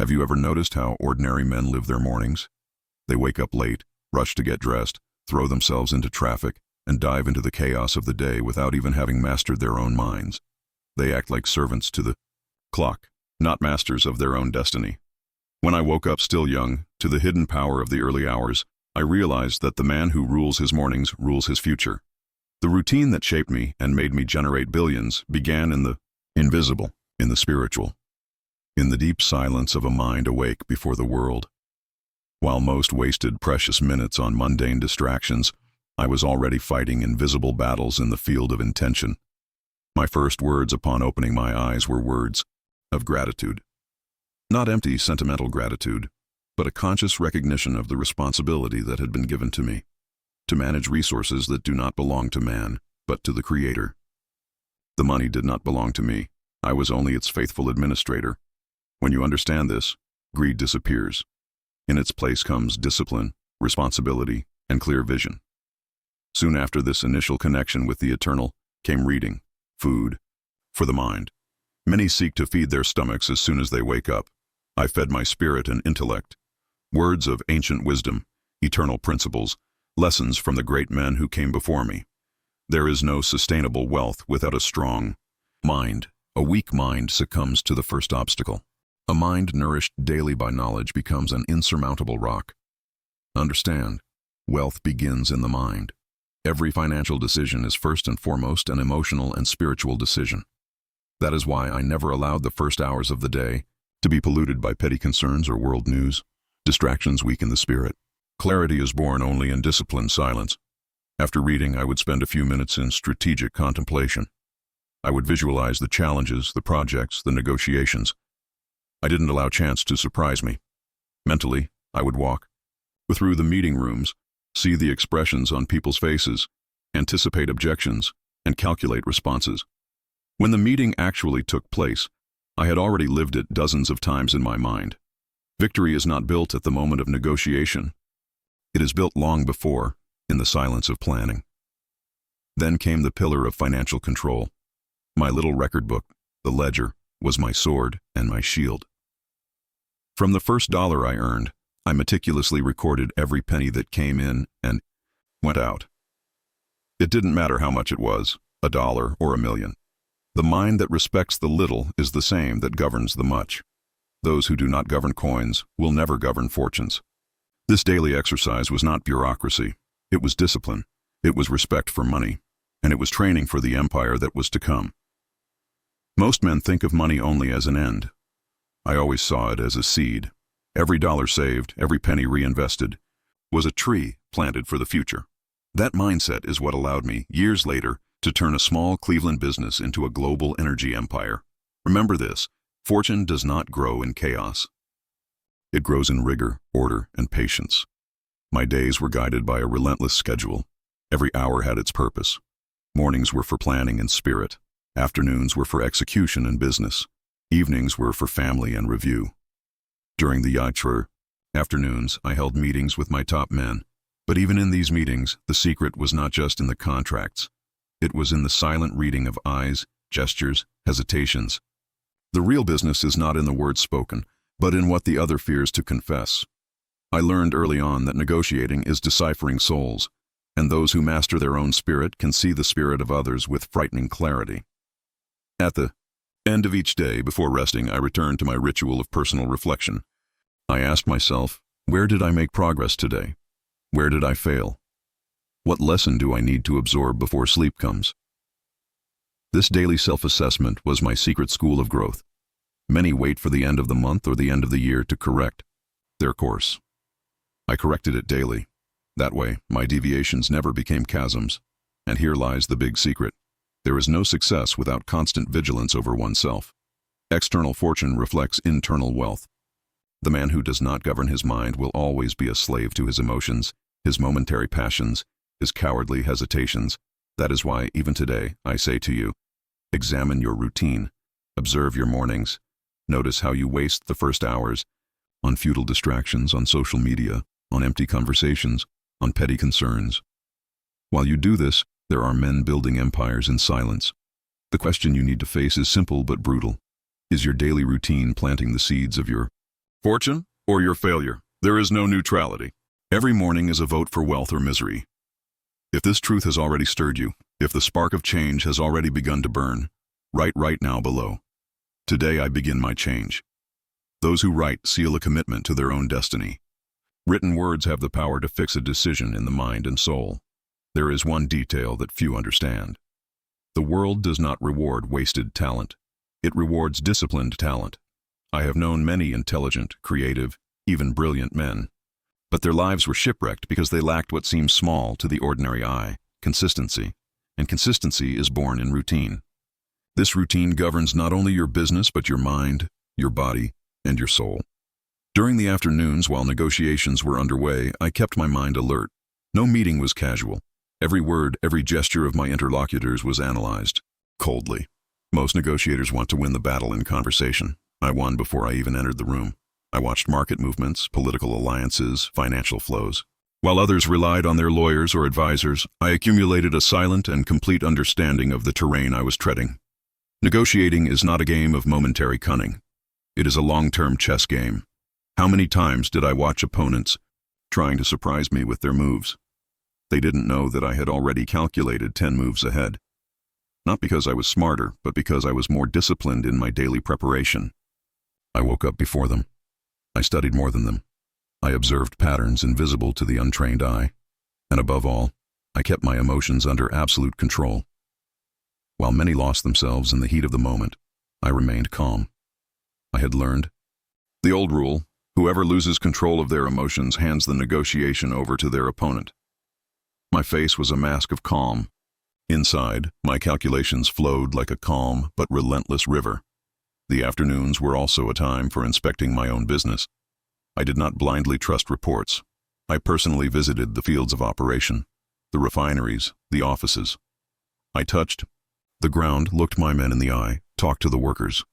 Have you ever noticed how ordinary men live their mornings? They wake up late, rush to get dressed, throw themselves into traffic, and dive into the chaos of the day without even having mastered their own minds. They act like servants to the clock, not masters of their own destiny. When I woke up still young, to the hidden power of the early hours, I realized that the man who rules his mornings rules his future. The routine that shaped me and made me generate billions began in the invisible, in the spiritual, in the deep silence of a mind awake before the world. While most wasted precious minutes on mundane distractions, I was already fighting invisible battles in the field of intention. My first words upon opening my eyes were words of gratitude. Not empty, sentimental gratitude, but a conscious recognition of the responsibility that had been given to me, to manage resources that do not belong to man, but to the Creator. The money did not belong to me. I was only its faithful administrator. When you understand this, greed disappears. In its place comes discipline, responsibility, and clear vision. Soon after this initial connection with the eternal came reading, food, for the mind. Many seek to feed their stomachs as soon as they wake up. I fed my spirit and intellect. Words of ancient wisdom, eternal principles, lessons from the great men who came before me. There is no sustainable wealth without a strong mind. A weak mind succumbs to the first obstacle. A mind nourished daily by knowledge becomes an insurmountable rock. Understand, wealth begins in the mind. Every financial decision is first and foremost an emotional and spiritual decision. That is why I never allowed the first hours of the day to be polluted by petty concerns or world news. Distractions weaken the spirit. Clarity is born only in disciplined silence. After reading, I would spend a few minutes in strategic contemplation. I would visualize the challenges, the projects, the negotiations. I didn't allow chance to surprise me. Mentally, I would walk through the meeting rooms, see the expressions on people's faces, anticipate objections, and calculate responses. When the meeting actually took place, I had already lived it dozens of times in my mind. Victory is not built at the moment of negotiation. It is built long before, in the silence of planning. Then came the pillar of financial control. My little record book, the ledger, was my sword and my shield. From the first dollar I earned, I meticulously recorded every penny that came in and went out. It didn't matter how much it was, $1 or $1,000,000. The mind that respects the little is the same that governs the much. Those who do not govern coins will never govern fortunes. This daily exercise was not bureaucracy. It was discipline. It was respect for money. And it was training for the empire that was to come. Most men think of money only as an end. I always saw it as a seed. Every dollar saved, every penny reinvested, was a tree planted for the future. That mindset is what allowed me, years later, to turn a small Cleveland business into a global energy empire. Remember this, fortune does not grow in chaos. It grows in rigor, order, and patience. My days were guided by a relentless schedule. Every hour had its purpose. Mornings were for planning and spirit. Afternoons were for execution and business. Evenings were for family and review. During the Yatra afternoons, I held meetings with my top men. But even in these meetings, the secret was not just in the contracts. It was in the silent reading of eyes, gestures, hesitations. The real business is not in the words spoken, but in what the other fears to confess. I learned early on that negotiating is deciphering souls, and those who master their own spirit can see the spirit of others with frightening clarity. At the end of each day, before resting, I returned to my ritual of personal reflection. I asked myself, where did I make progress today? Where did I fail? What lesson do I need to absorb before sleep comes? This daily self-assessment was my secret school of growth. Many wait for the end of the month or the end of the year to correct their course. I corrected it daily. That way, my deviations never became chasms. And here lies the big secret. There is no success without constant vigilance over oneself. External fortune reflects internal wealth. The man who does not govern his mind will always be a slave to his emotions, his momentary passions, his cowardly hesitations. That is why, even today, I say to you, examine your routine, observe your mornings, notice how you waste the first hours on futile distractions, on social media, on empty conversations, on petty concerns. While you do this, there are men building empires in silence. The question you need to face is simple but brutal. Is your daily routine planting the seeds of your Fortune or your failure. There is no neutrality. Every morning is a vote for wealth or misery. If this truth has already stirred you, if the spark of change has already begun to burn, write right now below. Today I begin my change. Those who write seal a commitment to their own destiny. Written words have the power to fix a decision in the mind and soul. There is one detail that few understand. The world does not reward wasted talent. It rewards disciplined talent. I have known many intelligent, creative, even brilliant men. But their lives were shipwrecked because they lacked what seems small to the ordinary eye, consistency. And consistency is born in routine. This routine governs not only your business but your mind, your body, and your soul. During the afternoons while negotiations were underway, I kept my mind alert. No meeting was casual. Every word, every gesture of my interlocutors was analyzed, coldly. Most negotiators want to win the battle in conversation. I won before I even entered the room. I watched market movements, political alliances, financial flows. While others relied on their lawyers or advisors, I accumulated a silent and complete understanding of the terrain I was treading. Negotiating is not a game of momentary cunning. It is a long-term chess game. How many times did I watch opponents trying to surprise me with their moves? They didn't know that I had already calculated 10 moves ahead. Not because I was smarter, but because I was more disciplined in my daily preparation. I woke up before them. I studied more than them. I observed patterns invisible to the untrained eye. And above all, I kept my emotions under absolute control. While many lost themselves in the heat of the moment, I remained calm. I had learned the old rule: whoever loses control of their emotions hands the negotiation over to their opponent. My face was a mask of calm. Inside, my calculations flowed like a calm but relentless river. The afternoons were also a time for inspecting my own business. I did not blindly trust reports. I personally visited the fields of operation, the refineries, the offices. I touched the ground, looked my men in the eye, talked to the workers.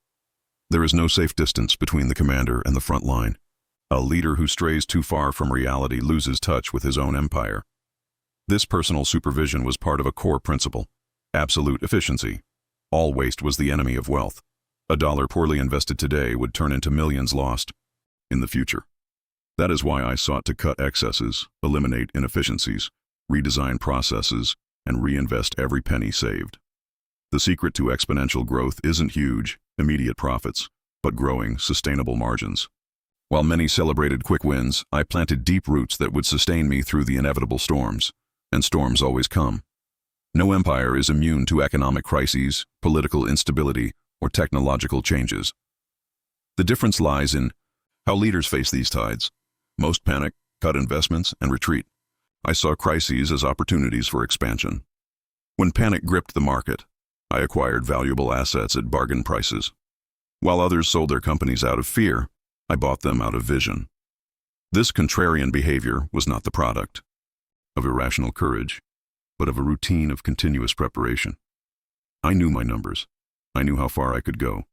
There is no safe distance between the commander and the front line. A leader who strays too far from reality loses touch with his own empire. This personal supervision was part of a core principle: absolute efficiency. All waste was the enemy of wealth. A dollar poorly invested today would turn into millions lost in the future. That is why I sought to cut excesses, eliminate inefficiencies, redesign processes, and reinvest every penny saved. The secret to exponential growth isn't huge, immediate profits, but growing, sustainable margins. While many celebrated quick wins, I planted deep roots that would sustain me through the inevitable storms. And storms always come. No empire is immune to economic crises, political instability, or technological changes. The difference lies in how leaders face these tides. Most panic, cut investments, and retreat. I saw crises as opportunities for expansion. When panic gripped the market, I acquired valuable assets at bargain prices. While others sold their companies out of fear, I bought them out of vision. This contrarian behavior was not the product of irrational courage, but of a routine of continuous preparation. I knew my numbers. I knew how far I could go.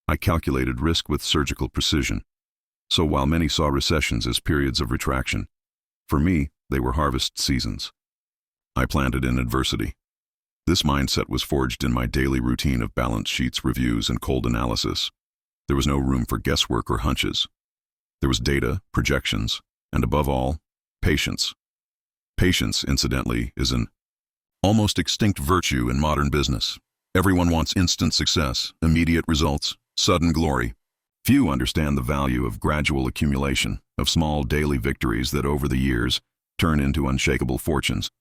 I calculated risk with surgical precision. So while many saw recessions as periods of retraction, for me, they were harvest seasons. I planted in adversity. This mindset was forged in my daily routine of balance sheets, reviews, and cold analysis. There was no room for guesswork or hunches. There was data, projections, and above all, patience. Patience, incidentally, is an almost extinct virtue in modern business. Everyone wants instant success, immediate results, sudden glory. Few understand the value of gradual accumulation, of small daily victories that over the years turn into unshakable fortunes.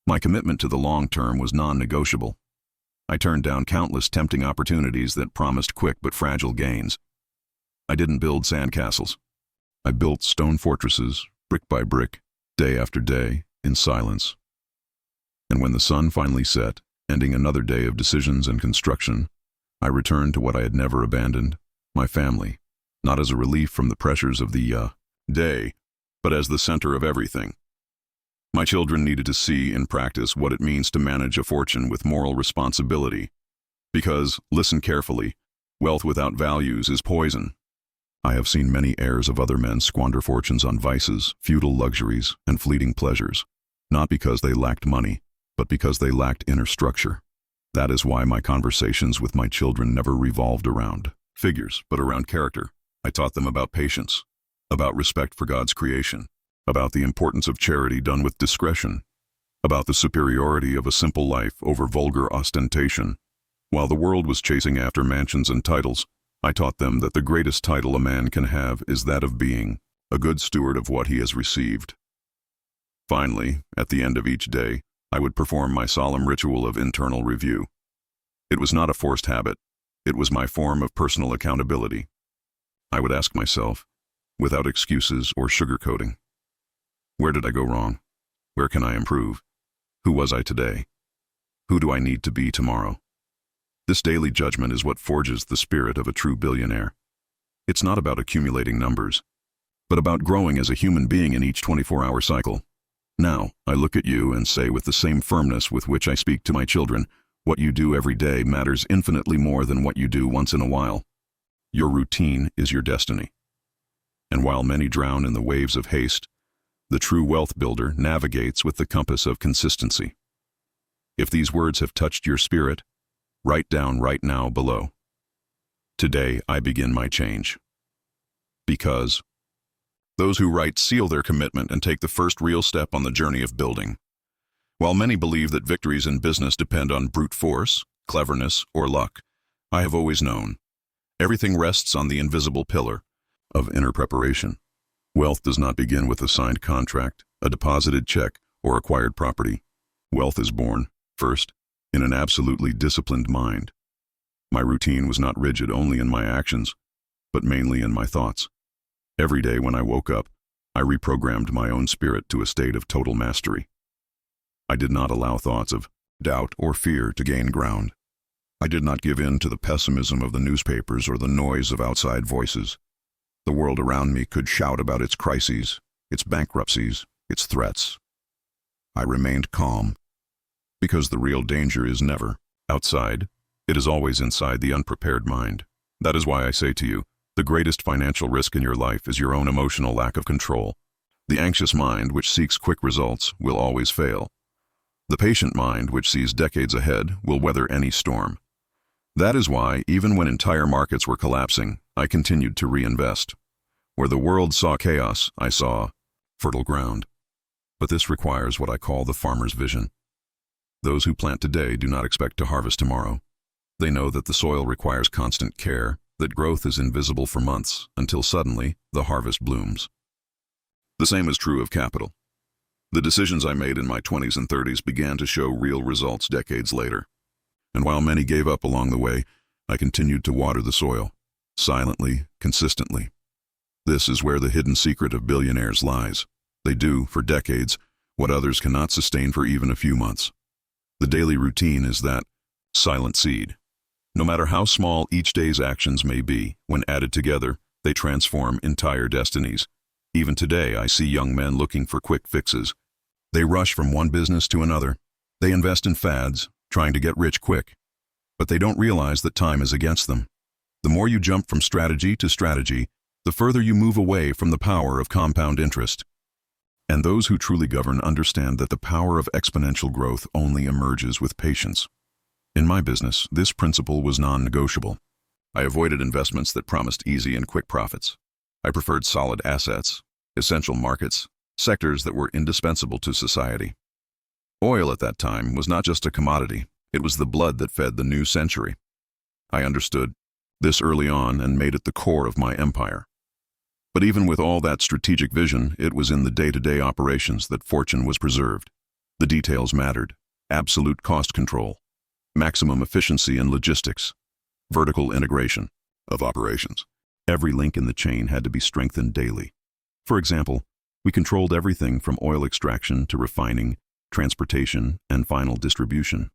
My commitment to the long term was non-negotiable. I turned down countless tempting opportunities that promised quick but fragile gains. I didn't build sandcastles. I built stone fortresses, brick by brick, day after day, in silence. And when the sun finally set, ending another day of decisions and construction, I returned to what I had never abandoned: my family, not as a relief from the pressures of the day, but as the center of everything. My children needed to see in practice what it means to manage a fortune with moral responsibility. Because, listen carefully, wealth without values is poison. I have seen many heirs of other men squander fortunes on vices, futile luxuries, and fleeting pleasures, not because they lacked money, but because they lacked inner structure. That is why my conversations with my children never revolved around figures, but around character. I taught them about patience, about respect for God's creation, about the importance of charity done with discretion, about the superiority of a simple life over vulgar ostentation. While the world was chasing after mansions and titles, I taught them that the greatest title a man can have is that of being a good steward of what he has received. Finally, at the end of each day, I would perform my solemn ritual of internal review. It was not a forced habit. It was my form of personal accountability. I would ask myself, without excuses or sugarcoating, where did I go wrong? Where can I improve? Who was I today? Who do I need to be tomorrow? This daily judgment is what forges the spirit of a true billionaire. It's not about accumulating numbers, but about growing as a human being in each 24-hour cycle. Now, I look at you and say with the same firmness with which I speak to my children, what you do every day matters infinitely more than what you do once in a while. Your routine is your destiny. And while many drown in the waves of haste, the true wealth builder navigates with the compass of consistency. If these words have touched your spirit, write down right now below. Today I begin my change. Because those who write seal their commitment and take the first real step on the journey of building. While many believe that victories in business depend on brute force, cleverness, or luck, I have always known everything rests on the invisible pillar of inner preparation. Wealth does not begin with a signed contract, a deposited check, or acquired property. Wealth is born, first, in an absolutely disciplined mind. My routine was not rigid only in my actions, but mainly in my thoughts. Every day when I woke up, I reprogrammed my own spirit to a state of total mastery. I did not allow thoughts of doubt or fear to gain ground. I did not give in to the pessimism of the newspapers or the noise of outside voices. The world around me could shout about its crises, its bankruptcies, its threats. I remained calm, because the real danger is never outside. It is always inside the unprepared mind. That is why I say to you, the greatest financial risk in your life is your own emotional lack of control. The anxious mind, which seeks quick results, will always fail. The patient mind, which sees decades ahead, will weather any storm. That is why, even when entire markets were collapsing, I continued to reinvest. Where the world saw chaos, I saw fertile ground. But this requires what I call the farmer's vision. Those who plant today do not expect to harvest tomorrow. They know that the soil requires constant care, that growth is invisible for months, until suddenly the harvest blooms. The same is true of capital. The decisions I made in my 20s and 30s began to show real results decades later. And while many gave up along the way, I continued to water the soil, silently, consistently. This is where the hidden secret of billionaires lies. They do, for decades, what others cannot sustain for even a few months. The daily routine is that silent seed. No matter how small each day's actions may be, when added together, they transform entire destinies. Even today, I see young men looking for quick fixes. They rush from one business to another. They invest in fads, trying to get rich quick. But they don't realize that time is against them. The more you jump from strategy to strategy, the further you move away from the power of compound interest. And those who truly govern understand that the power of exponential growth only emerges with patience. In my business, this principle was non-negotiable. I avoided investments that promised easy and quick profits. I preferred solid assets, essential markets, sectors that were indispensable to society. Oil at that time was not just a commodity, it was the blood that fed the new century. I understood this early on and made it the core of my empire. But even with all that strategic vision, it was in the day-to-day operations that fortune was preserved. The details mattered: absolute cost control, maximum efficiency in logistics, vertical integration of operations. Every link in the chain had to be strengthened daily. For example, we controlled everything from oil extraction to refining, transportation, and final distribution.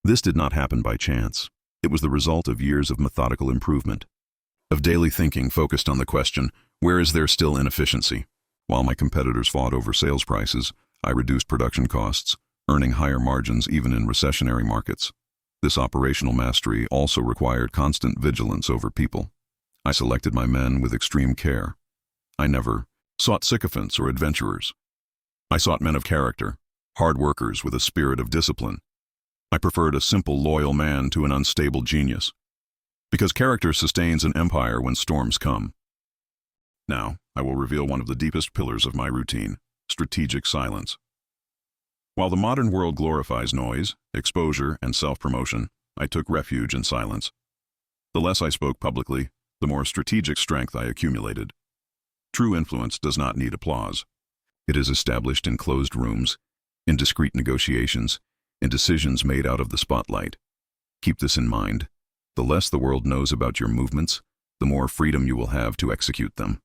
This did not happen by chance. It was the result of years of methodical improvement, of daily thinking focused on the question, where is there still inefficiency? While my competitors fought over sales prices, I reduced production costs, earning higher margins even in recessionary markets. This operational mastery also required constant vigilance over people. I selected my men with extreme care. I never sought sycophants or adventurers. I sought men of character, hard workers with a spirit of discipline. I preferred a simple, loyal man to an unstable genius. Because character sustains an empire when storms come. Now, I will reveal one of the deepest pillars of my routine: strategic silence. While the modern world glorifies noise, exposure, and self-promotion, I took refuge in silence. The less I spoke publicly, the more strategic strength I accumulated. True influence does not need applause. It is established in closed rooms, in discreet negotiations, in decisions made out of the spotlight. Keep this in mind. The less the world knows about your movements, the more freedom you will have to execute them.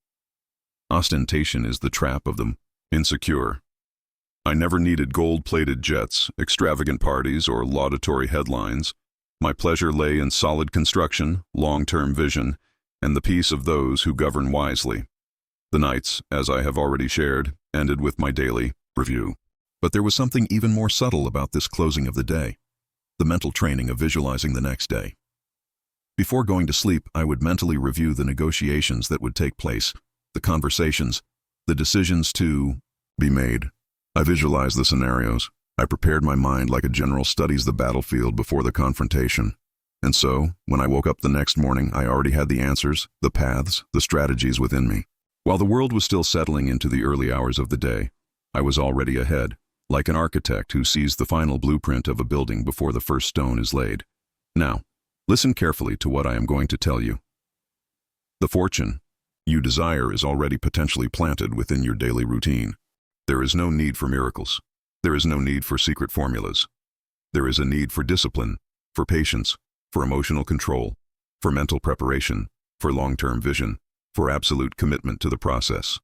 Ostentation is the trap of the insecure. I never needed gold-plated jets, extravagant parties, or laudatory headlines. My pleasure lay in solid construction, long-term vision, and the peace of those who govern wisely. The nights, as I have already shared, ended with my daily review. But there was something even more subtle about this closing of the day: the mental training of visualizing the next day. Before going to sleep, I would mentally review the negotiations that would take place, the conversations, the decisions to be made. I visualized the scenarios. I prepared my mind like a general studies the battlefield before the confrontation. And so, when I woke up the next morning, I already had the answers, the paths, the strategies within me. While the world was still settling into the early hours of the day, I was already ahead, like an architect who sees the final blueprint of a building before the first stone is laid. Now, listen carefully to what I am going to tell you. The fortune you desire is already potentially planted within your daily routine. There is no need for miracles. There is no need for secret formulas. There is a need for discipline, for patience, for emotional control, for mental preparation, for long-term vision, for absolute commitment to the process.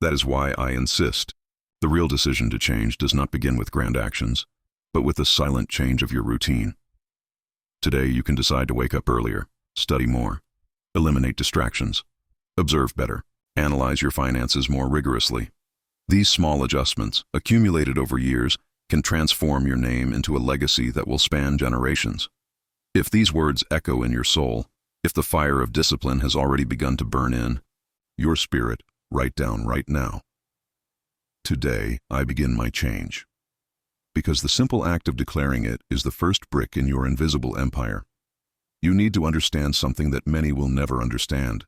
That is why I insist. The real decision to change does not begin with grand actions, but with the silent change of your routine. Today you can decide to wake up earlier, study more, eliminate distractions, observe better, analyze your finances more rigorously. These small adjustments, accumulated over years, can transform your name into a legacy that will span generations. If these words echo in your soul, if the fire of discipline has already begun to burn in your spirit, write down right now: today I begin my change. Because the simple act of declaring it is the first brick in your invisible empire. You need to understand something that many will never understand.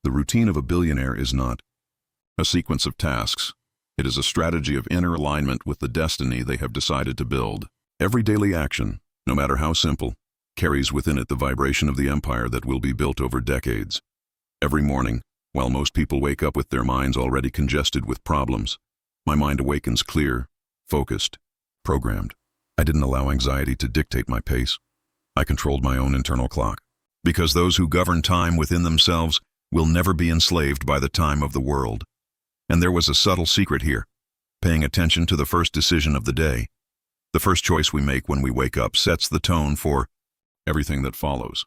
The routine of a billionaire is not a sequence of tasks. It is a strategy of inner alignment with the destiny they have decided to build. Every daily action, no matter how simple, carries within it the vibration of the empire that will be built over decades. Every morning, while most people wake up with their minds already congested with problems, my mind awakens clear, focused, programmed. I didn't allow anxiety to dictate my pace. I controlled my own internal clock. Because those who govern time within themselves will never be enslaved by the time of the world. And there was a subtle secret here: paying attention to the first decision of the day. The first choice we make when we wake up sets the tone for everything that follows.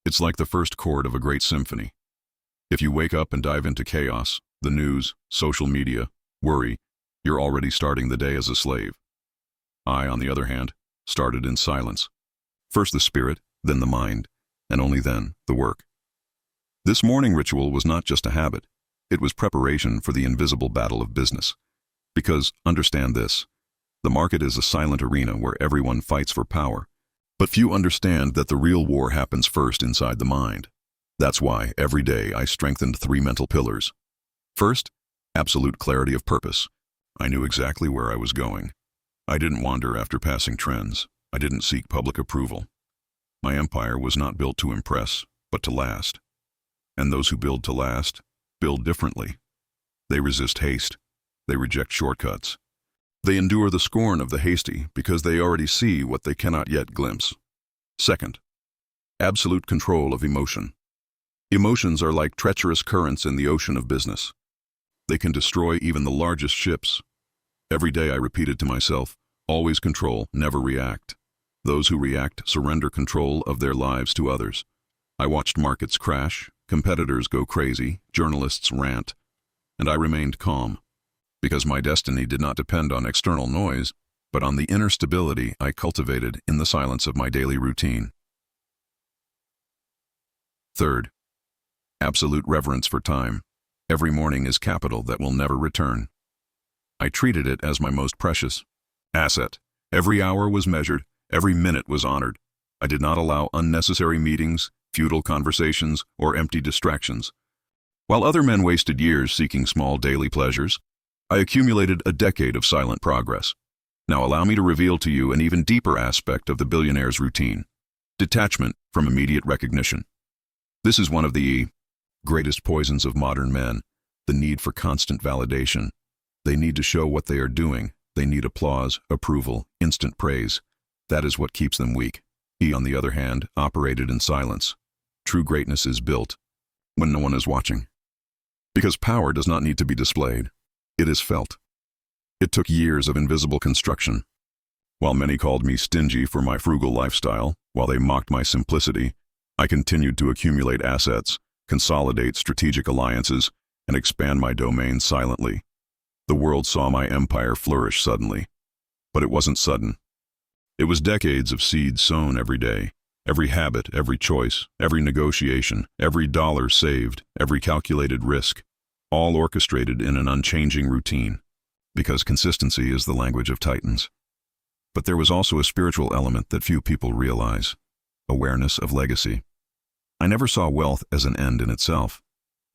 It's like the first chord of a great symphony. If you wake up and dive into chaos, the news, social media, worry, you're already starting the day as a slave. I, on the other hand, started in silence. First the spirit, then the mind, and only then the work. This morning ritual was not just a habit. It was preparation for the invisible battle of business. Because, understand this, the market is a silent arena where everyone fights for power, but few understand that the real war happens first inside the mind. That's why, every day, I strengthened 3 mental pillars. First, absolute clarity of purpose. I knew exactly where I was going. I didn't wander after passing trends. I didn't seek public approval. My empire was not built to impress, but to last. And those who build to last build differently. They resist haste. They reject shortcuts. They endure the scorn of the hasty because they already see what they cannot yet glimpse. Second, absolute control of emotion. Emotions are like treacherous currents in the ocean of business. They can destroy even the largest ships. Every day I repeated to myself, always control, never react. Those who react surrender control of their lives to others. I watched markets crash, competitors go crazy, journalists rant, and I remained calm, because my destiny did not depend on external noise, but on the inner stability I cultivated in the silence of my daily routine. Third, absolute reverence for time. Every morning is capital that will never return. I treated it as my most precious asset. Every hour was measured, every minute was honored. I did not allow unnecessary meetings, futile conversations, or empty distractions. While other men wasted years seeking small daily pleasures, I accumulated a decade of silent progress. Now allow me to reveal to you an even deeper aspect of the billionaire's routine: detachment from immediate recognition. This is one of the greatest poisons of modern men, the need for constant validation. They need to show what they are doing. They need applause, approval, instant praise. That is what keeps them weak. He, on the other hand, operated in silence. True greatness is built when no one is watching. Because power does not need to be displayed. It is felt. It took years of invisible construction. While many called me stingy for my frugal lifestyle, while they mocked my simplicity, I continued to accumulate assets, consolidate strategic alliances, and expand my domain silently. The world saw my empire flourish suddenly. But it wasn't sudden. It was decades of seeds sown every day. Every habit, every choice, every negotiation, every dollar saved, every calculated risk, all orchestrated in an unchanging routine. Because consistency is the language of titans. But there was also a spiritual element that few people realize: awareness of legacy. I never saw wealth as an end in itself.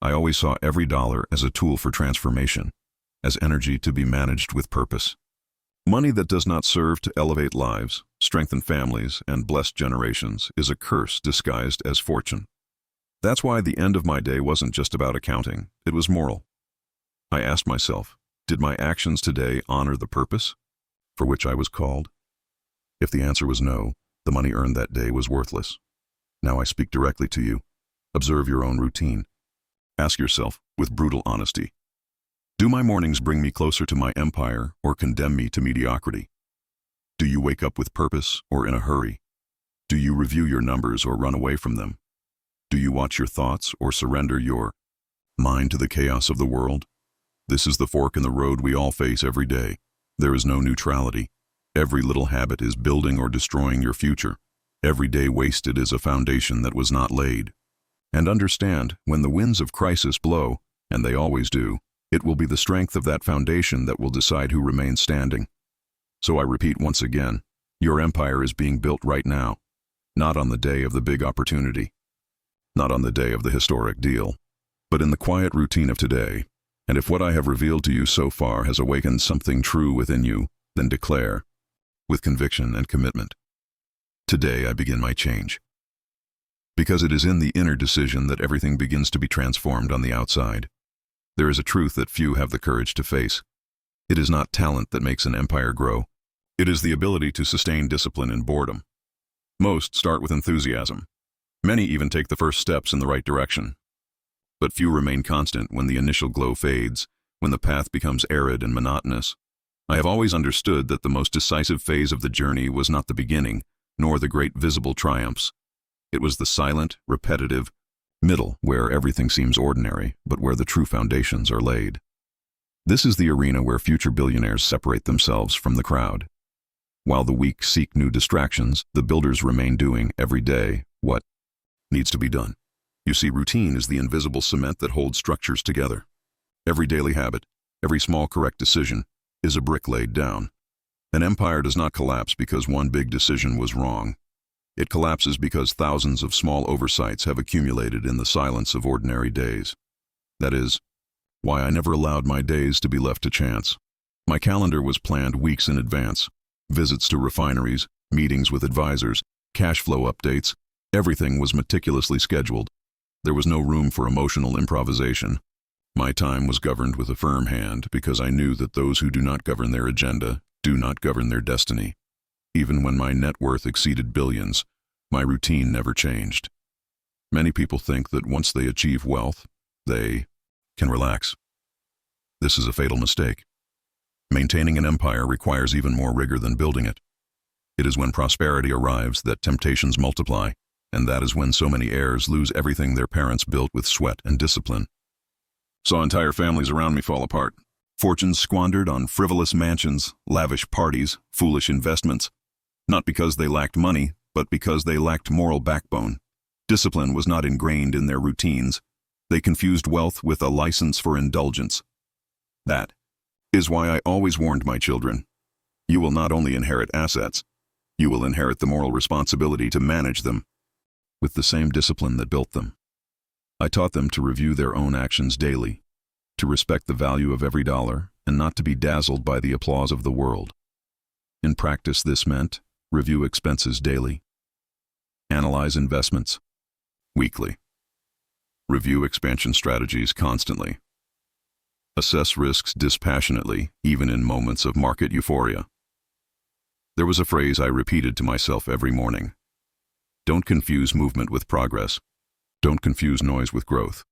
I always saw every dollar as a tool for transformation, as energy to be managed with purpose. Money that does not serve to elevate lives, strengthen families, and bless generations is a curse disguised as fortune. That's why the end of my day wasn't just about accounting, it was moral. I asked myself, did my actions today honor the purpose for which I was called? If the answer was no, the money earned that day was worthless. Now I speak directly to you. Observe your own routine. Ask yourself, with brutal honesty, do my mornings bring me closer to my empire or condemn me to mediocrity? Do you wake up with purpose or in a hurry? Do you review your numbers or run away from them? Do you watch your thoughts or surrender your mind to the chaos of the world? This is the fork in the road we all face every day. There is no neutrality. Every little habit is building or destroying your future. Every day wasted is a foundation that was not laid. And understand, when the winds of crisis blow, and they always do, it will be the strength of that foundation that will decide who remains standing. So I repeat once again, your empire is being built right now, not on the day of the big opportunity, not on the day of the historic deal, but in the quiet routine of today. And if what I have revealed to you so far has awakened something true within you, then declare, with conviction and commitment, today I begin my change. Because it is in the inner decision that everything begins to be transformed on the outside. There is a truth that few have the courage to face. It is not talent that makes an empire grow. It is the ability to sustain discipline in boredom. Most start with enthusiasm. Many even take the first steps in the right direction. But few remain constant when the initial glow fades, when the path becomes arid and monotonous. I have always understood that the most decisive phase of the journey was not the beginning, nor the great visible triumphs. It was the silent, repetitive middle, where everything seems ordinary, but where the true foundations are laid. This is the arena where future billionaires separate themselves from the crowd. While the weak seek new distractions, the builders remain doing, every day, what needs to be done. You see, routine is the invisible cement that holds structures together. Every daily habit, every small correct decision, is a brick laid down. An empire does not collapse because one big decision was wrong. It collapses because thousands of small oversights have accumulated in the silence of ordinary days. That is why I never allowed my days to be left to chance. My calendar was planned weeks in advance. Visits to refineries, meetings with advisors, cash flow updates, everything was meticulously scheduled. There was no room for emotional improvisation. My time was governed with a firm hand because I knew that those who do not govern their agenda do not govern their destiny. Even when my net worth exceeded billions, my routine never changed. Many people think that once they achieve wealth, they can relax. This is a fatal mistake. Maintaining an empire requires even more rigor than building it. It is when prosperity arrives that temptations multiply, and that is when so many heirs lose everything their parents built with sweat and discipline. Saw entire families around me fall apart. Fortunes squandered on frivolous mansions, lavish parties, foolish investments. Not because they lacked money, but because they lacked moral backbone. Discipline was not ingrained in their routines. They confused wealth with a license for indulgence. That is why I always warned my children. You will not only inherit assets, you will inherit the moral responsibility to manage them. with the same discipline that built them. I taught them to review their own actions daily, to respect the value of every dollar, and not to be dazzled by the applause of the world. In practice, this meant review expenses daily, analyze investments weekly, review expansion strategies constantly, assess risks dispassionately, even in moments of market euphoria. There was a phrase I repeated to myself every morning. Don't confuse movement with progress. Don't confuse noise with growth.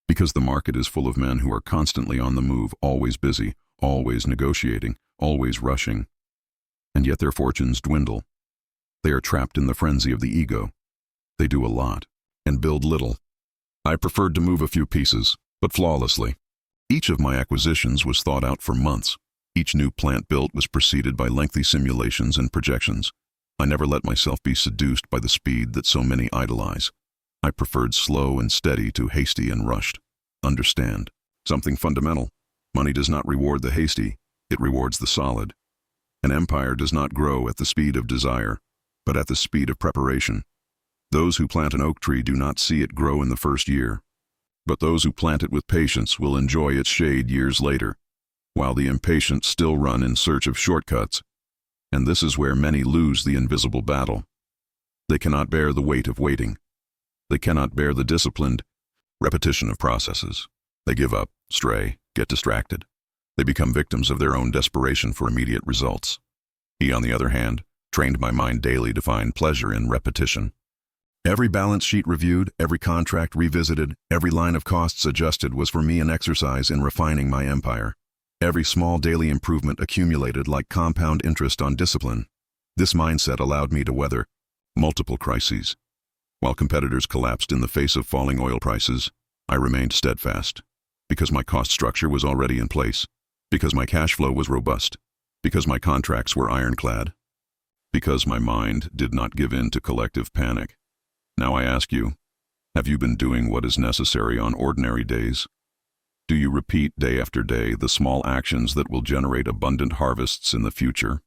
Because the market is full of men who are constantly on the move, always busy, always negotiating, always rushing. And yet their fortunes dwindle. They are trapped in the frenzy of the ego. They do a lot and build little. I preferred to move a few pieces, but flawlessly. Each of my acquisitions was thought out for months. Each new plant built was preceded by lengthy simulations and projections. I never let myself be seduced by the speed that so many idolize. I preferred slow and steady to hasty and rushed. Understand something fundamental. Money does not reward the hasty, it rewards the solid. An empire does not grow at the speed of desire, but at the speed of preparation. Those who plant an oak tree do not see it grow in the first year, but those who plant it with patience will enjoy its shade years later, while the impatient still run in search of shortcuts. And this is where many lose the invisible battle. They cannot bear the weight of waiting. They cannot bear the disciplined repetition of processes. They give up, stray, get distracted. They become victims of their own desperation for immediate results. He, on the other hand, trained my mind daily to find pleasure in repetition. Every balance sheet reviewed, every contract revisited, every line of costs adjusted was for me an exercise in refining my empire. Every small daily improvement accumulated like compound interest on discipline. This mindset allowed me to weather multiple crises. While competitors collapsed in the face of falling oil prices, I remained steadfast, because my cost structure was already in place, because my cash flow was robust, because my contracts were ironclad, because my mind did not give in to collective panic. Now I ask you, have you been doing what is necessary on ordinary days? Do you repeat day after day the small actions that will generate abundant harvests in the future?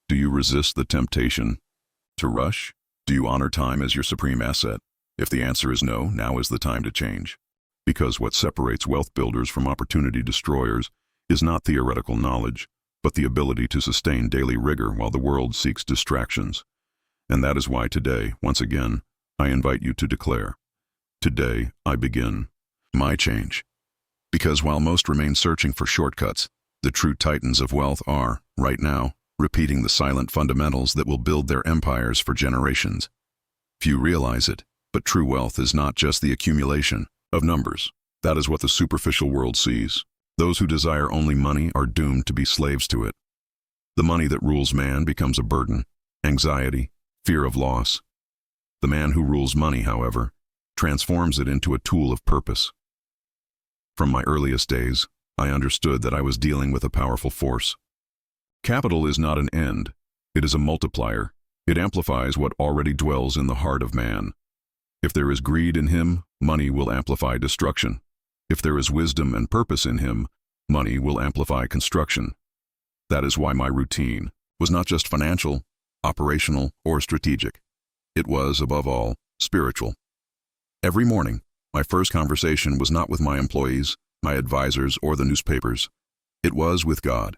Do you resist the temptation to rush? Do you honor time as your supreme asset? If the answer is no, now is the time to change. Because what separates wealth builders from opportunity destroyers is not theoretical knowledge, but the ability to sustain daily rigor while the world seeks distractions. And that is why today, once again, I invite you to declare, today I begin my change. Because while most remain searching for shortcuts, the true titans of wealth are, right now, repeating the silent fundamentals that will build their empires for generations. Few realize it, but true wealth is not just the accumulation of numbers. That is what the superficial world sees. Those who desire only money are doomed to be slaves to it. The money that rules man becomes a burden, anxiety, fear of loss. The man who rules money, however, transforms it into a tool of purpose. From my earliest days, I understood that I was dealing with a powerful force. Capital is not an end, it is a multiplier. It amplifies what already dwells in the heart of man. If there is greed in him, money will amplify destruction. If there is wisdom and purpose in him, money will amplify construction. That is why my routine was not just financial, operational, or strategic. It was, above all, spiritual. Every morning, my first conversation was not with my employees, my advisors, or the newspapers. It was with God.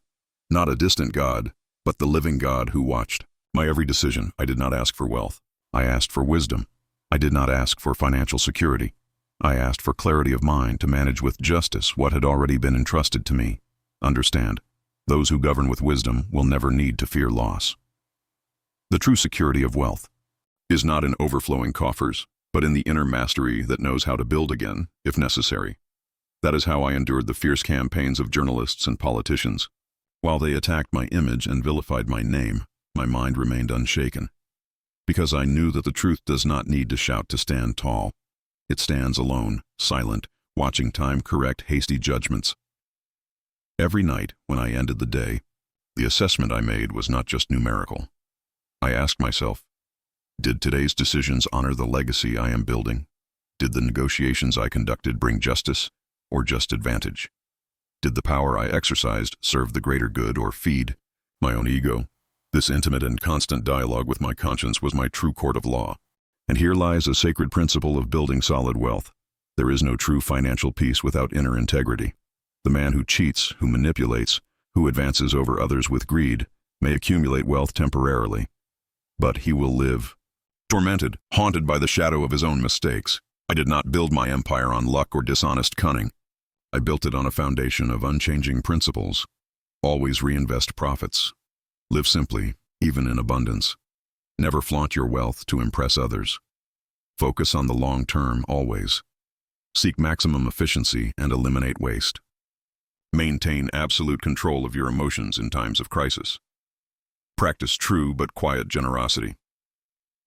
Not a distant God, but the living God who watched my every decision. I did not ask for wealth. I asked for wisdom. I did not ask for financial security. I asked for clarity of mind to manage with justice what had already been entrusted to me. Understand, those who govern with wisdom will never need to fear loss. The true security of wealth is not in overflowing coffers, but in the inner mastery that knows how to build again, if necessary. That is how I endured the fierce campaigns of journalists and politicians. While they attacked my image and vilified my name, my mind remained unshaken. Because I knew that the truth does not need to shout to stand tall. It stands alone, silent, watching time correct hasty judgments. Every night, when I ended the day, the assessment I made was not just numerical. I asked myself, did today's decisions honor the legacy I am building? Did the negotiations I conducted bring justice or just advantage? Did the power I exercised serve the greater good or feed my own ego? This intimate and constant dialogue with my conscience was my true court of law. And here lies a sacred principle of building solid wealth. There is no true financial peace without inner integrity. The man who cheats, who manipulates, who advances over others with greed, may accumulate wealth temporarily, but he will live tormented, haunted by the shadow of his own mistakes. I did not build my empire on luck or dishonest cunning. I built it on a foundation of unchanging principles. Always reinvest profits. Live simply, even in abundance. Never flaunt your wealth to impress others. Focus on the long term always. Seek maximum efficiency and eliminate waste. Maintain absolute control of your emotions in times of crisis. Practice true but quiet generosity.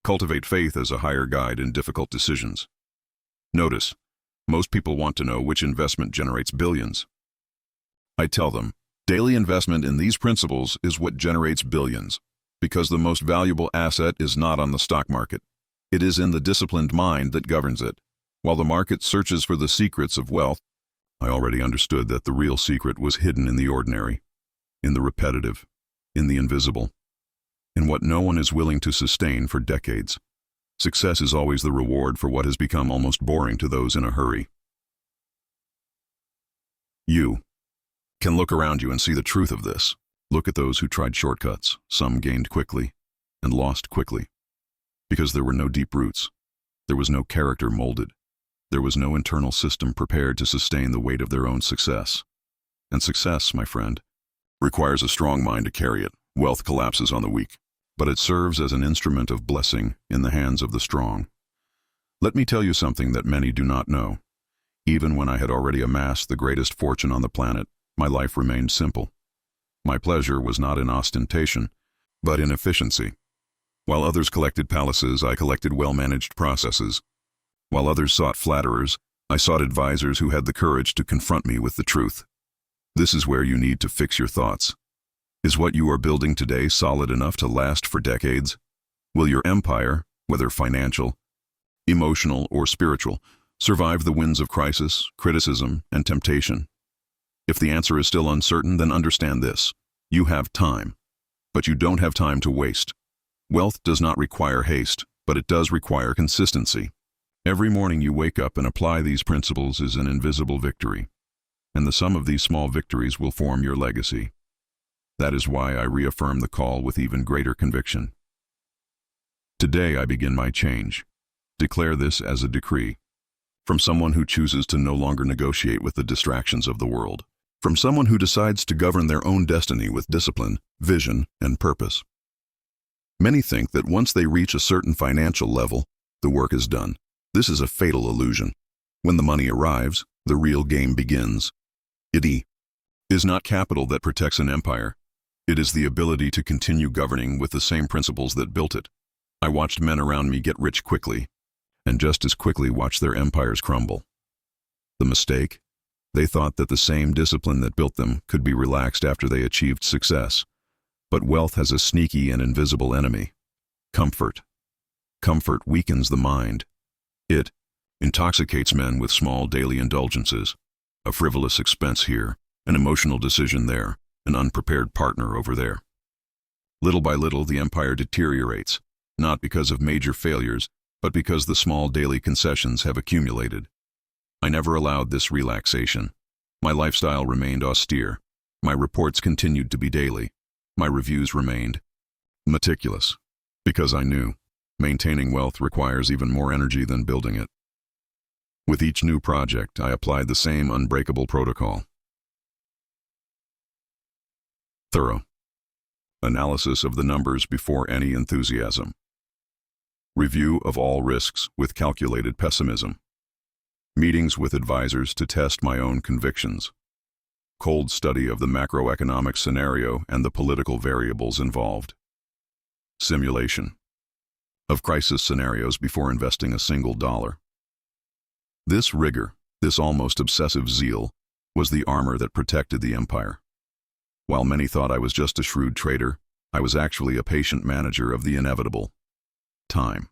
Cultivate faith as a higher guide in difficult decisions. Notice, most people want to know which investment generates billions. I tell them, daily investment in these principles is what generates billions, because the most valuable asset is not on the stock market. It is in the disciplined mind that governs it. While the market searches for the secrets of wealth, I already understood that the real secret was hidden in the ordinary, in the repetitive, in the invisible, in what no one is willing to sustain for decades. Success is always the reward for what has become almost boring to those in a hurry. You can look around you and see the truth of this. Look at those who tried shortcuts. Some gained quickly and lost quickly, because there were no deep roots. There was no character molded. There was no internal system prepared to sustain the weight of their own success. And success, my friend, requires a strong mind to carry it. Wealth collapses on the weak, but it serves as an instrument of blessing in the hands of the strong. Let me tell you something that many do not know. Even when I had already amassed the greatest fortune on the planet, my life remained simple. My pleasure was not in ostentation, but in efficiency. While others collected palaces, I collected well-managed processes. While others sought flatterers, I sought advisors who had the courage to confront me with the truth. This is where you need to fix your thoughts. Is what you are building today solid enough to last for decades? Will your empire, whether financial, emotional, or spiritual, survive the winds of crisis, criticism, and temptation? If the answer is still uncertain, then understand this. You have time, but you don't have time to waste. Wealth does not require haste, but it does require consistency. Every morning you wake up and apply these principles is an invisible victory, and the sum of these small victories will form your legacy. That is why I reaffirm the call with even greater conviction. Today I begin my change. Declare this as a decree. From someone who chooses to no longer negotiate with the distractions of the world. From someone who decides to govern their own destiny with discipline, vision, and purpose. Many think that once they reach a certain financial level, the work is done. This is a fatal illusion. When the money arrives, the real game begins. It is not capital that protects an empire. It is the ability to continue governing with the same principles that built it. I watched men around me get rich quickly, and just as quickly watch their empires crumble. The mistake? They thought that the same discipline that built them could be relaxed after they achieved success. But wealth has a sneaky and invisible enemy. Comfort. Comfort weakens the mind. It intoxicates men with small daily indulgences, a frivolous expense here, an emotional decision there, an unprepared partner over there. Little by little, the empire deteriorates, not because of major failures, but because the small daily concessions have accumulated. I never allowed this relaxation. My lifestyle remained austere. My reports continued to be daily. My reviews remained meticulous, because I knew maintaining wealth requires even more energy than building it. With each new project, I applied the same unbreakable protocol. Thorough analysis of the numbers before any enthusiasm. Review of all risks with calculated pessimism. Meetings with advisors to test my own convictions. Cold study of the macroeconomic scenario and the political variables involved. Simulation of crisis scenarios before investing a single dollar. This rigor, this almost obsessive zeal, was the armor that protected the empire. While many thought I was just a shrewd trader, I was actually a patient manager of the inevitable. Time.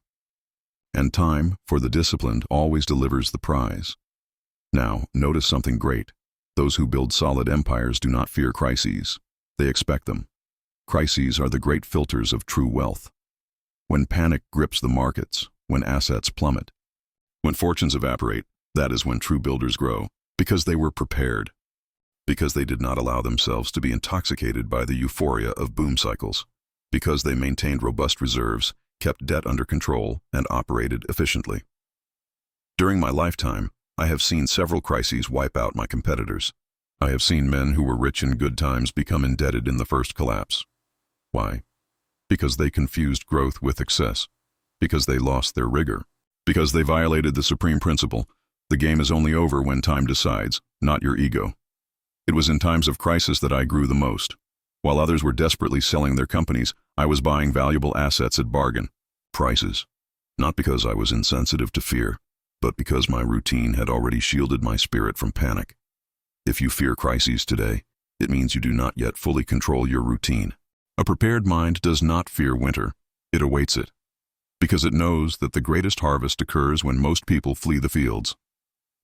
And time, for the disciplined, always delivers the prize. Now, notice something great. Those who build solid empires do not fear crises. They expect them. Crises are the great filters of true wealth. When panic grips the markets, when assets plummet. When fortunes evaporate, that is when true builders grow, because they were prepared, because they did not allow themselves to be intoxicated by the euphoria of boom cycles, because they maintained robust reserves, kept debt under control, and operated efficiently. During my lifetime, I have seen several crises wipe out my competitors. I have seen men who were rich in good times become indebted in the first collapse. Why? Because they confused growth with excess, because they lost their rigor, because they violated the supreme principle: the game is only over when time decides, not your ego. It was in times of crisis that I grew the most. While others were desperately selling their companies, I was buying valuable assets at bargain prices, not because I was insensitive to fear, but because my routine had already shielded my spirit from panic. If you fear crises today, it means you do not yet fully control your routine. A prepared mind does not fear winter, it awaits it, because it knows that the greatest harvest occurs when most people flee the fields.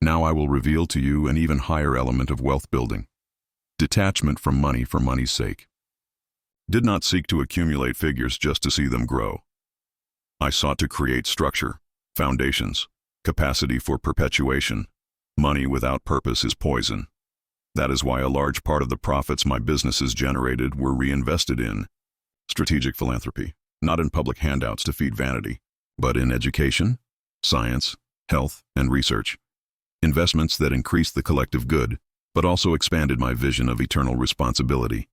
Now I will reveal to you an even higher element of wealth building: detachment from money for money's sake. Did not seek to accumulate figures just to see them grow. I sought to create structure, foundations, capacity for perpetuation. Money without purpose is poison. That is why a large part of the profits my businesses generated were reinvested in strategic philanthropy, not in public handouts to feed vanity, but in education, science, health, and research. Investments that increased the collective good, but also expanded my vision of eternal responsibility.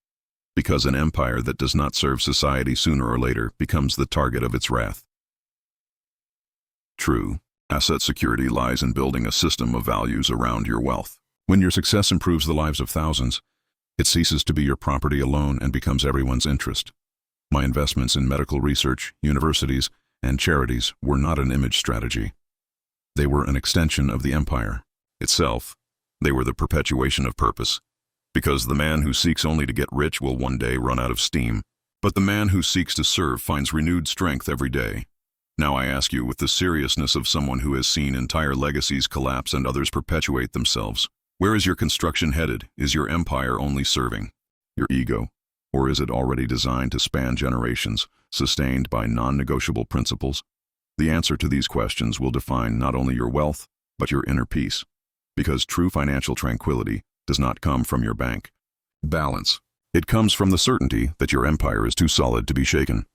Because an empire that does not serve society sooner or later becomes the target of its wrath. True, asset security lies in building a system of values around your wealth. When your success improves the lives of thousands, it ceases to be your property alone and becomes everyone's interest. My investments in medical research, universities, and charities were not an image strategy. They were an extension of the empire itself. They were the perpetuation of purpose. Because the man who seeks only to get rich will one day run out of steam, but the man who seeks to serve finds renewed strength every day. Now I ask you, with the seriousness of someone who has seen entire legacies collapse and others perpetuate themselves, where is your construction headed? Is your empire only serving your ego, or is it already designed to span generations, sustained by non-negotiable principles? The answer to these questions will define not only your wealth, but your inner peace. Because true financial tranquility does not come from your bank balance. It comes from the certainty that your empire is too solid to be shaken.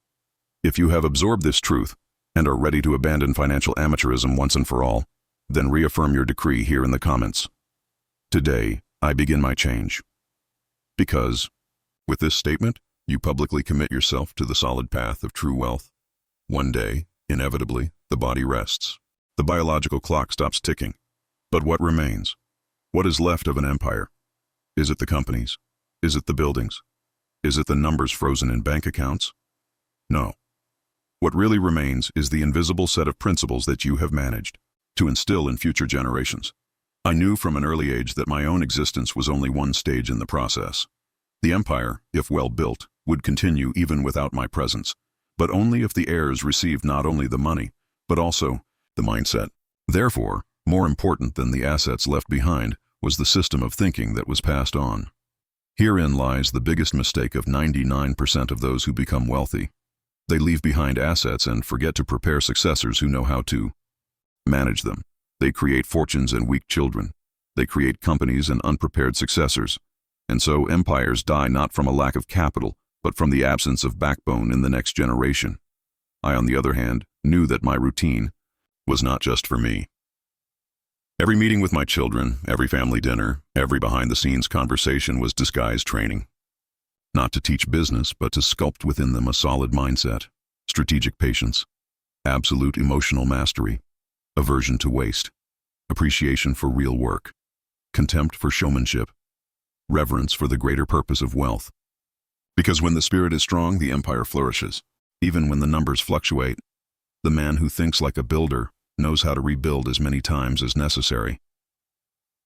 If you have absorbed this truth and are ready to abandon financial amateurism once and for all, then reaffirm your decree here in the comments. Today, I begin my change. Because, with this statement, you publicly commit yourself to the solid path of true wealth. One day, inevitably, the body rests. The biological clock stops ticking. But what remains? What is left of an empire? Is it the companies? Is it the buildings? Is it the numbers frozen in bank accounts? No. What really remains is the invisible set of principles that you have managed to instill in future generations. I knew from an early age that my own existence was only one stage in the process. The empire, if well built, would continue even without my presence, but only if the heirs received not only the money, but also the mindset. Therefore, more important than the assets left behind was the system of thinking that was passed on. Herein lies the biggest mistake of 99% of those who become wealthy. They leave behind assets and forget to prepare successors who know how to manage them. They create fortunes and weak children. They create companies and unprepared successors. And so empires die not from a lack of capital, but from the absence of backbone in the next generation. I, on the other hand, knew that my routine was not just for me. Every meeting with my children, every family dinner, every behind-the-scenes conversation was disguised training. Not to teach business, but to sculpt within them a solid mindset, strategic patience, absolute emotional mastery, aversion to waste, appreciation for real work, contempt for showmanship, reverence for the greater purpose of wealth. Because when the spirit is strong, the empire flourishes. Even when the numbers fluctuate, the man who thinks like a builder knows how to rebuild as many times as necessary.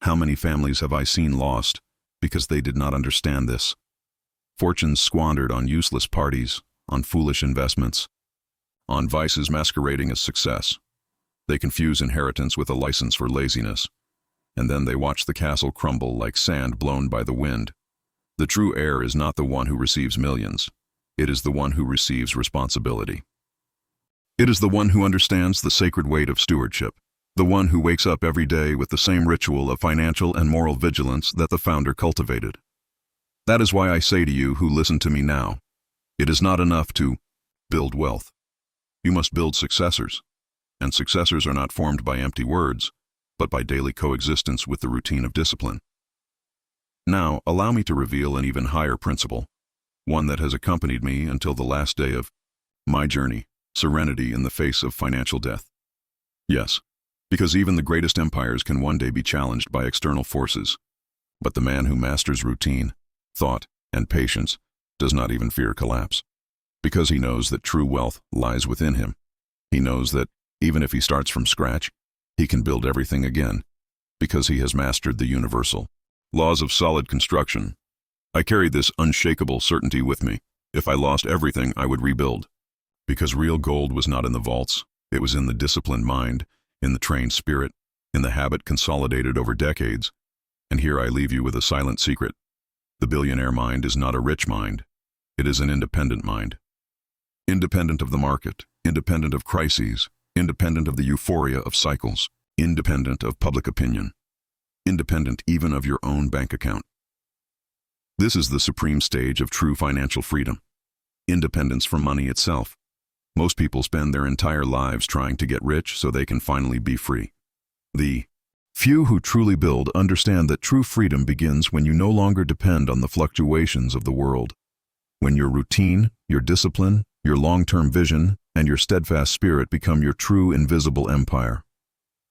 How many families have I seen lost because they did not understand this? Fortunes squandered on useless parties, on foolish investments, on vices masquerading as success. They confuse inheritance with a license for laziness, and then they watch the castle crumble like sand blown by the wind. The true heir is not the one who receives millions. It is the one who receives responsibility. It is the one who understands the sacred weight of stewardship, the one who wakes up every day with the same ritual of financial and moral vigilance that the founder cultivated. That is why I say to you who listen to me now, it is not enough to build wealth. You must build successors, and successors are not formed by empty words, but by daily coexistence with the routine of discipline. Now, allow me to reveal an even higher principle, one that has accompanied me until the last day of my journey, serenity in the face of financial death. Yes, because even the greatest empires can one day be challenged by external forces, but the man who masters routine, thought, and patience does not even fear collapse, because he knows that true wealth lies within him. He knows that, even if he starts from scratch, he can build everything again, because he has mastered the universal laws of solid construction. I carried this unshakable certainty with me. If I lost everything, I would rebuild. Because real gold was not in the vaults, it was in the disciplined mind, in the trained spirit, in the habit consolidated over decades. And here I leave you with a silent secret. The billionaire mind is not a rich mind. It is an independent mind. Independent of the market, independent of crises, independent of the euphoria of cycles, independent of public opinion, independent even of your own bank account. This is the supreme stage of true financial freedom. Independence from money itself. Most people spend their entire lives trying to get rich so they can finally be free. The few who truly build understand that true freedom begins when you no longer depend on the fluctuations of the world. When your routine, your discipline, your long-term vision, and your steadfast spirit become your true invisible empire.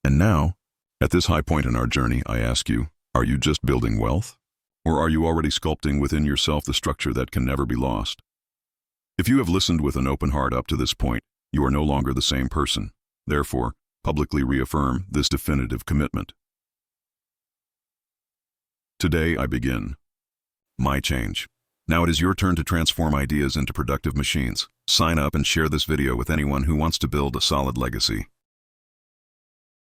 And now, at this high point in our journey, I ask you, are you just building wealth? Or are you already sculpting within yourself the structure that can never be lost? If you have listened with an open heart up to this point, you are no longer the same person. Therefore, publicly reaffirm this definitive commitment. Today I begin my change. Now it is your turn to transform ideas into productive machines. Sign up and share this video with anyone who wants to build a solid legacy.